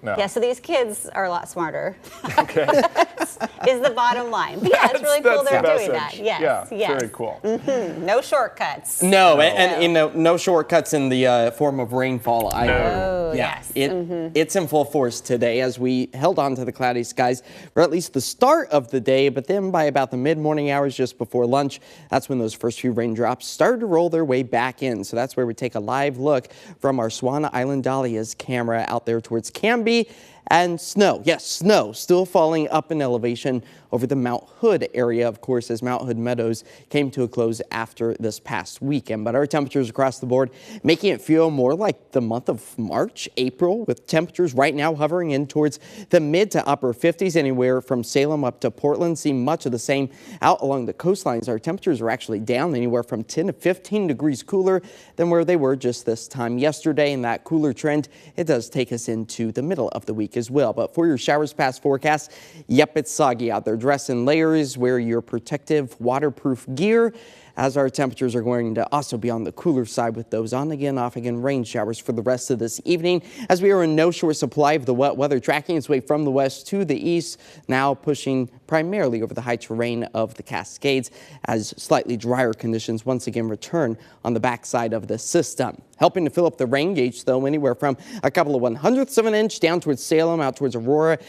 No. Yeah, so these kids are a lot smarter. Okay. Is the bottom line. But yeah, it's really cool they're doing that. Yes, yeah, yes. very cool. No shortcuts. No, and no shortcuts in the form of rainfall either. Oh, Yeah, yes. It's in full force today as we held on to the cloudy skies for at least the start of the day, but then by about the mid-morning hours just before lunch, that's when those first few raindrops started to roll their way back in. So that's where we take a live look from our Swan Island Dahlia's camera out there towards Canby. And snow, yes, snow still falling up in elevation over the Mount Hood area, of course, as Mount Hood Meadows came to a close after this past weekend. But our temperatures across the board making it feel more like the month of March, April, with temperatures right now hovering in towards the mid to upper 50s, anywhere from Salem up to Portland. See much of the same out along the coastlines. Our temperatures are actually down anywhere from 10 to 15 degrees cooler than where they were just this time yesterday. And that cooler trend, it does take us into the middle of the week as well. But for your showers past forecast, yep, it's soggy out there. Dress in layers, wear your protective waterproof gear, as our temperatures are going to also be on the cooler side with those on again, off again rain showers for the rest of this evening, as we are in no short supply of the wet weather, tracking its way from the west to the east, now pushing primarily over the high terrain of the Cascades as slightly drier conditions once again return on the backside of the system. Helping to fill up the rain gauge, though, anywhere from a couple of 1/100ths of an inch down towards Salem, out towards Aurora,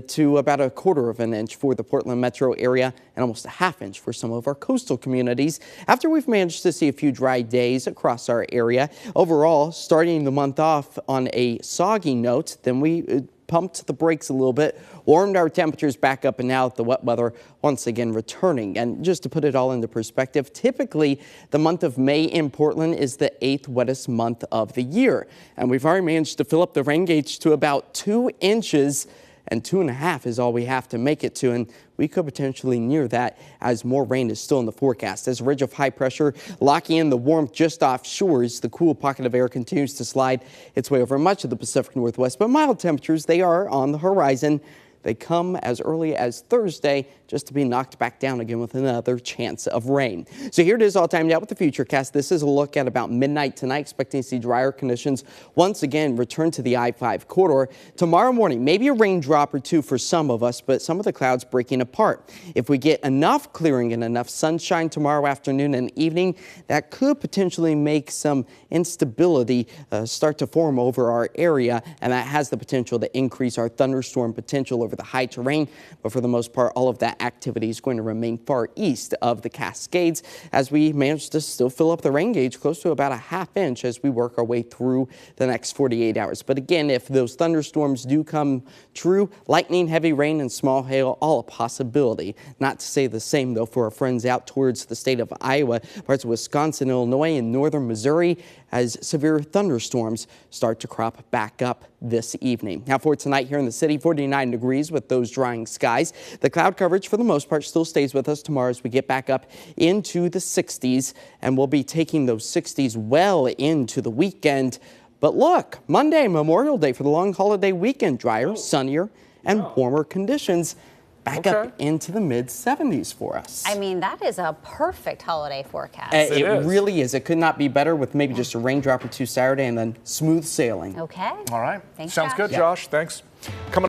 to about a 1/4 of an inch for the Portland metro area, and almost a 1/2 inch for some of our coastal communities. After we've managed to see a few dry days across our area, overall, starting the month off on a soggy note, then we pumped the brakes a little bit, warmed our temperatures back up, and now the wet weather once again returning. And just to put it all into perspective, typically the month of May in Portland is the 8th wettest month of the year. And we've already managed to fill up the rain gauge to about 2 inches, and 2.5 is all we have to make it to. And we could potentially near that as more rain is still in the forecast. As a ridge of high pressure locking in the warmth just offshore, as the cool pocket of air continues to slide its way over much of the Pacific Northwest. But mild temperatures, they are on the horizon. They come as early as Thursday, just to be knocked back down again with another chance of rain. So here it is, all timed out with the Futurecast. This is a look at about midnight tonight, expecting to see drier conditions once again return to the I-5 corridor. Tomorrow morning, maybe a raindrop or two for some of us, but some of the clouds breaking apart. If we get enough clearing and enough sunshine tomorrow afternoon and evening, that could potentially make some instability start to form over our area, and that has the potential to increase our thunderstorm potential over the high terrain. But for the most part, all of that activity is going to remain far east of the Cascades, as we manage to still fill up the rain gauge close to about a 1/2 inch as we work our way through the next 48 hours. But again, if those thunderstorms do come true, lightning, heavy rain, and small hail, all a possibility. Not to say the same, though, for our friends out towards the state of Iowa, parts of Wisconsin, Illinois, and northern Missouri, as severe thunderstorms start to crop back up this evening. Now for tonight here in the city, 49 degrees with those drying skies. The cloud coverage for the most part still stays with us tomorrow as we get back up into the 60s, and we'll be taking those 60s well into the weekend. But look, Monday, Memorial Day, for the long holiday weekend, drier, sunnier, and warmer conditions. Back up into the mid-70s for us. I mean, that is a perfect holiday forecast. It really is. It could not be better, with maybe just a raindrop or two Saturday and then smooth sailing. Okay. All right. Thanks, Sounds Josh. good, Josh. Thanks. Coming